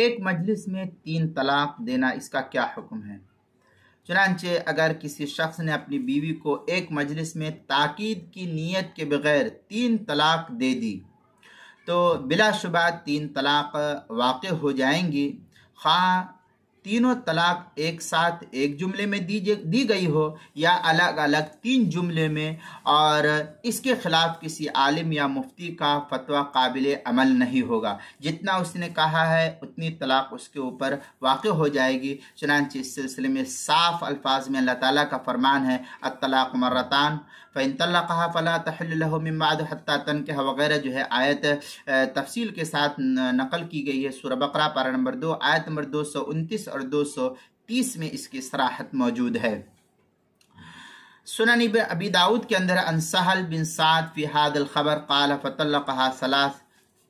ایک مجلس میں 3 طلاق دینا، اس کا کیا حکم ہے؟ چنانچہ اگر کسی شخص نے اپنی بیوی کو ایک مجلس میں تاکید کی نیت کے بغیر 3 طلاق دے دی تو بلا شبہ 3 طلاق واقع ہو جائیں گی، خواہ تینوں طلاق ایک ساتھ ایک جملے میں دی گئی ہو یا الگ الگ 3 جملے میں، اور اس کے خلاف کسی عالم یا مفتی کا فتویٰ قابل عمل نہیں ہوگا۔ جتنا اس نے کہا ہے اتنی طلاق اس کے اوپر واقع ہو جائے گی۔ چنانچہ اس سلسلے میں صاف الفاظ میں اللہ تعالیٰ کا فرمان ہے الطلاق مرتان فَإِن طَلَّقَهَا فَلَا تَحِلُّ لَهُ مِن بَعْدُ حَتَّى تَنكِحَ وغیرہ جو ہے آیت تفصیل کے ساتھ نقل کی گئی ہے۔ سورہ بقرہ پارہ نمبر 2 آیت نمبر 229 اور 230 میں اس کی صراحت موجود ہے۔ سنن ابی داؤد کے اندر عن سہل بن سعد فی هذا الخبر قال فطلقها 3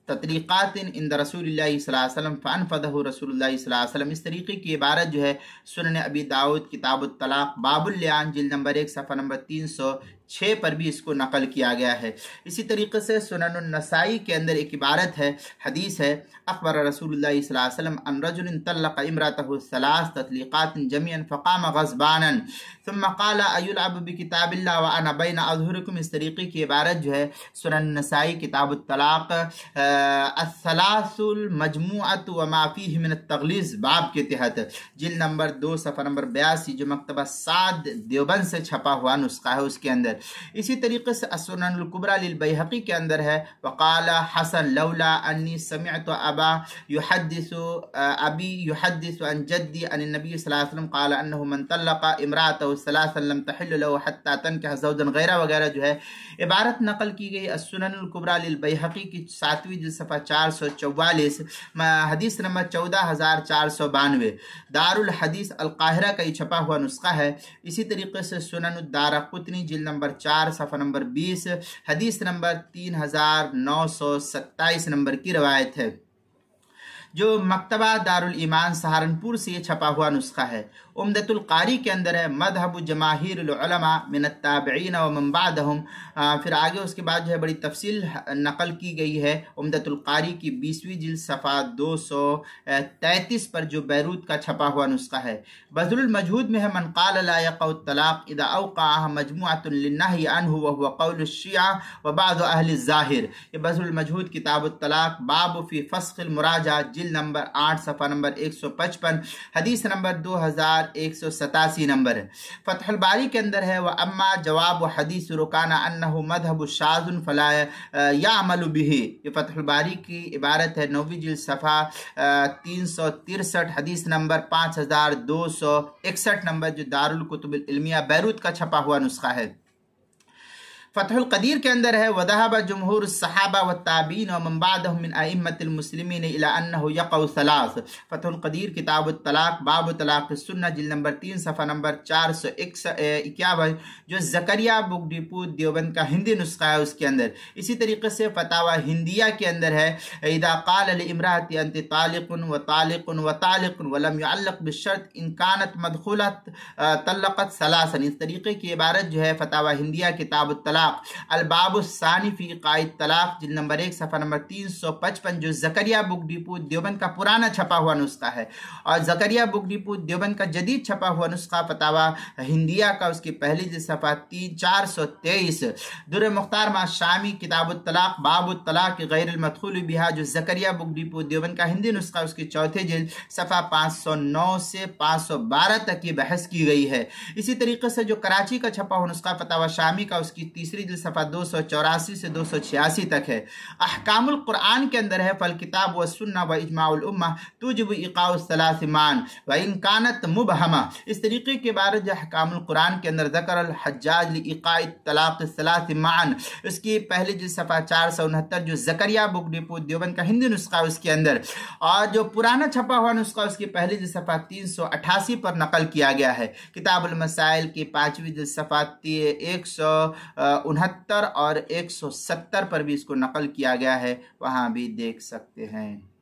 تطریقات عند رسول اللہ صلی اللہ علیہ وسلم فانفذہ رسول اللہ صلی اللہ علیہ وسلم۔ اس طریقے کی عبارت جو ہے سنن ابی داؤد کتاب الطلاق باب اللعان جلد نمبر 1 صفحہ نمبر 306 پر بھی اس کو نقل کیا گیا ہے۔ اسی طریقے سے سنن النسائی کے اندر ایک عبارت ہے، حدیث ہے، اخبر رسول اللہ صلی اللہ علیہ وسلم ان رجل طلق امرأته 3 تطلیقات جميعا فقام غضبانا ثم قال ایلعب بکتاب اللہ وانا بین اظہرکم۔ اس طریقے کی عبارت جو ہے سنن النسائی کتاب الطلاق الثلاث المجموعۃ وما فیہ من التغلیظ باب کے تحت جلد نمبر 2 صفحہ نمبر 82 جو مکتبہ سعد دیوبند سے چھپا ہوا نسخہ ہے اس کے اندر۔ اسی طریقے سے السنن الکبریٰ للبیہقی کے اندر ہے وقال حسن لولا انی سمعت ابی یحدث عن جدی عن النبی صلی اللہ علیہ وسلم قال انه من طلق امرأته 3 لم تحل له حتى تنكح زوجا غیرہ وغیرہ جو ہے عبارت نقل کی گئی السنن الکبریٰ للبیہقی کی 7ویں جلد صفحہ 444 حدیث نمبر 14492 دار الحدیث القاہرہ کا یہ چھپا ہوا نسخہ ہے۔ اسی طریقے سے سنن الدارقطنی جلد نمبر 4 صفحہ نمبر 20 حدیث نمبر 3927 نمبر کی روایت ہے، جو مکتبہ دار الایمان سہارنپور سے یہ چھپا ہوا نسخہ ہے۔ عمدۃ القاری کے اندر ہے مذہب جماہیر العلماء من التابعین ومن بعدہم، پھر آگے اس کے بعد جو ہے بڑی تفصیل نقل کی گئی ہے عمدۃ القاری کی 20ویں جلد صفحہ 233 پر جو بیروت کا چھپا ہوا نسخہ ہے۔ بذل المجہود میں ہے من قال لا يقع الطلاق اذا اوقعها مجموعۃ للنہی عنہ وهو قول الشیعہ وبعض اہل الظاہر۔ یہ بذل المجہود کتاب الطلاق باب فی فسخ المراجعہ جلد نمبر 8 صفحہ نمبر 155 حدیث نمبر 2187 نمبر ہے۔ فتح الباری کے اندر ہے وَأَمَّا جواب حدیث رکانہ أَنَّهُ مذہب شاذ فلا يعمل به۔ یہ فتح الباری کی عبارت ہے 9ویں جلد صفحہ 363 حدیث نمبر 5261 نمبر جو دار الکتب العلمیہ بیروت کا چھپا ہوا نسخہ ہے۔ فتح القدیر کے اندر ہے وَذَهَبَ جمہور الصحابہ والتابعین ومن بعدهم من ائمة المسلمین الى انه يقع 3۔ فتح القدیر کتاب الطلاق باب طلاق السنہ جلد نمبر 3 صفحہ نمبر 451 جو زکریا بک ڈپو دیوبند کا ہندی نسخہ ہے اس کے اندر۔ اسی طریقے سے فتاوی ہندیہ کے اندر ہے اذا قال لامرأة انت طالق وطالق وطالق ولم يعلق بالشرط ان كانت مدخولة طلقت 3۔ اس طریقے کی عبارت جو ہے فتاوی ہندیہ کتاب الطلاق الباب الثانی فی قائد طلاق جلد نمبر 1 صفحہ نمبر 355 جو زکریا بک ڈپو دیوبند کا پرانا چھپا ہوا نسخہ ہے، اور زکریا بک ڈپو دیوبند کا جدید چھپا ہوا نسخہ فتاوی ہندیہ کا اس کی پہلی جلد صفحہ 423۔ در مختار ما شامی کتاب الطلاق باب الطلاق غیر المدخول بها جو زکریا بک ڈپو دیوبند کا ہندی نسخہ اس کی 4تھی جلد صفحہ 509 سے 512 تک یہ بحث کی گئی ہے۔ اسی طریقے سے جو کراچی کا چھپا ہوا نسخہ فتاوی شامی کا اس کی 3 جلد صفحہ 284 سے 286 تک ہے۔ احکام القرآن کے اندر ہے فالکتاب والسنہ واجماع الامہ توجب ایقاع الثلاث معا وان کانت مبہمہ۔ اس طریقے کے عبارت جو احکام القرآن کے اندر ذکر الحجاج لایقاع الطلاق الثلاث معا اس کی پہلی جلد صفحہ 469 جو زکریا بک ڈپو دیوبند کا ہندی نسخہ اس کے اندر، اور جو پرانا چھپا ہوا نسخہ اس کی پہلی جلد صفحہ 388 پر نقل کیا گیا ہے۔ کتاب المسائل کی 5ویں جلد صفحہ 169 اور 170 پر بھی اس کو نقل کیا گیا ہے، وہاں بھی دیکھ سکتے ہیں۔